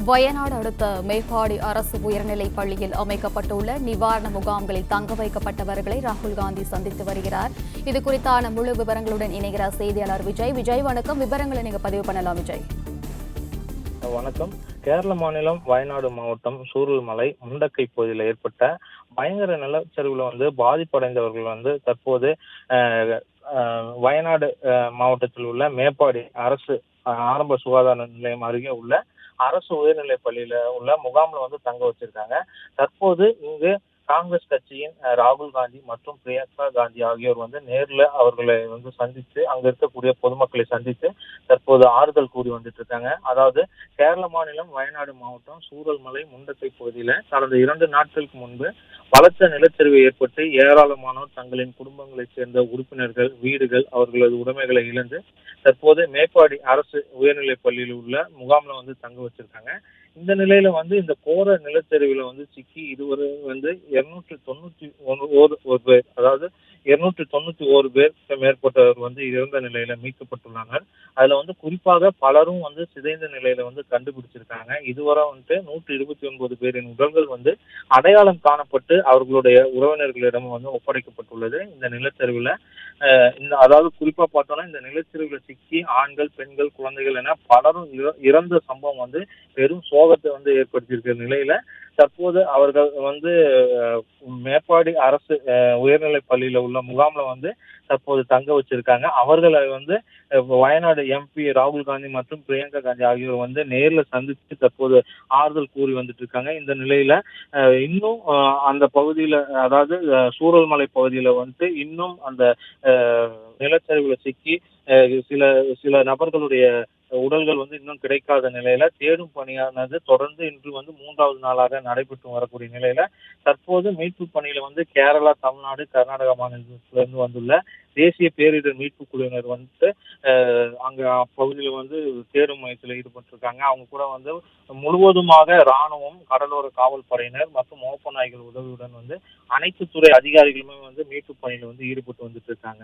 வயநாடு அடுத்த மேப்பாடி அரசு உயர்நிலைப் பள்ளியில் அமைக்கப்பட்டுள்ள நிவாரண முகாம்களில் தங்க வைக்கப்பட்டவர்களை ராகுல் காந்தி சந்தித்து வருகிறார். இது குறித்தான முழு விவரங்களுடன் இணைகிறார் செய்தியாளர் விஜய். விஜய் வணக்கம். விவரங்களை நீங்க பதிவு பண்ணலாம் விஜய். வணக்கம். கேரள மாநிலம் வயநாடு மாவட்டம் சூரல்மலை முண்டக்கை பகுதியில் ஏற்பட்ட பயங்கர நிலச்சரிவுல பாதிப்படைந்தவர்கள் தற்போது வயநாடு மாவட்டத்தில் உள்ள மேப்பாடி அரசு ஆரம்ப சுகாதார நிலையம் அருகே உள்ள அரசு உயர்நிலை பள்ளியில உள்ள முகாம்ல தங்க வச்சிருக்காங்க. தற்போது இங்கு காங்கிரஸ் கட்சியின் ராகுல் காந்தி மற்றும் பிரியங்கா காந்தி ஆகியோர் நேர்ல அவர்களை சந்தித்து அங்க இருக்கக்கூடிய பொதுமக்களை சந்தித்து தற்போது ஆறுதல் கூறி வந்துட்டு இருக்காங்க. அதாவது கேரள மாநிலம் வயநாடு மாவட்டம் சூரல்மலை முண்டக்கை பகுதியில கடந்த 2 நாட்களுக்கு முன்பு பலத்த நிலச்சரிவு ஏற்பட்டு ஏராளமானோர் தங்களின் குடும்பங்களைச் சேர்ந்த உறுப்பினர்கள் வீடுகள் அவர்களது உடைமைகளை இழந்து தற்போது மேப்பாடி அரசு உயர்நிலை பள்ளியில் உள்ள முகாம்ல தங்க வச்சிருக்காங்க. இந்த நிலையில இந்த கோர நிலச்சரிவுல சிக்கி இதுவரை 291 பேர், அதாவது 291 பேருக்கு மேற்பட்டவர் இறந்த நிலையில மீட்கப்பட்டுள்ளனர். அதுல குறிப்பாக பலரும் சிதைந்த நிலையில கண்டுபிடிச்சிருக்காங்க. இதுவரை 129 பேரின் உடல்கள் அடையாளம் காணப்பட்டு அவர்களுடைய உறவினர்களிடம் ஒப்படைக்கப்பட்டுள்ளது. இந்த நிலச்சரிவுல அதாவது குறிப்பா பார்த்தோம்னா இந்த நிலச்சரிவுல சிக்கி ஆண்கள் பெண்கள் குழந்தைகள் என பலரும் இறந்த சம்பவம் பெரும் சோகத்தை ஏற்படுத்தியிருக்கிற நிலையில தற்போது அவர்கள் மேப்பாடி அரசு உயர்நிலை பள்ளியில உள்ள முகாம்ல தற்போது தங்க வச்சிருக்காங்க. அவர்களை வயநாடு எம்பி ராகுல் காந்தி மற்றும் பிரியங்கா காந்தி ஆகியோர் நேர்ல சந்தித்து தற்போது ஆறுதல் கூறி வந்துட்டு இருக்காங்க. இந்த நிலையில இன்னும் அந்த பகுதியில, அதாவது சூரல்மலை பகுதியில இன்னும் அந்த நிலச்சரிவுல சிக்கி சில நபர்களுடைய உடல்கள் இன்னும் கிடைக்காத நிலையில தேடும் பணியானது தொடர்ந்து இன்று 3வது நாளாக நடைபெற்று வரக்கூடிய நிலையில தற்போது மீட்பு பணியில கேரளா, தமிழ்நாடு, கர்நாடகா மாநிலத்திலிருந்து வந்துள்ள தேசிய பேரிடர் மீட்பு குழுவினர் அங்க அப்பகுதியில தேடும் முயற்சியில் ஈடுபட்டிருக்காங்க. அவங்க கூட முழுவதுமாக ராணுவம், கடலோர காவல் படையினர் மற்றும் மோப்ப நாய்கள் உதவியுடன் அனைத்து துறை அதிகாரிகளுமே மீட்பு பணியில ஈடுபட்டு வந்துட்டு இருக்காங்க.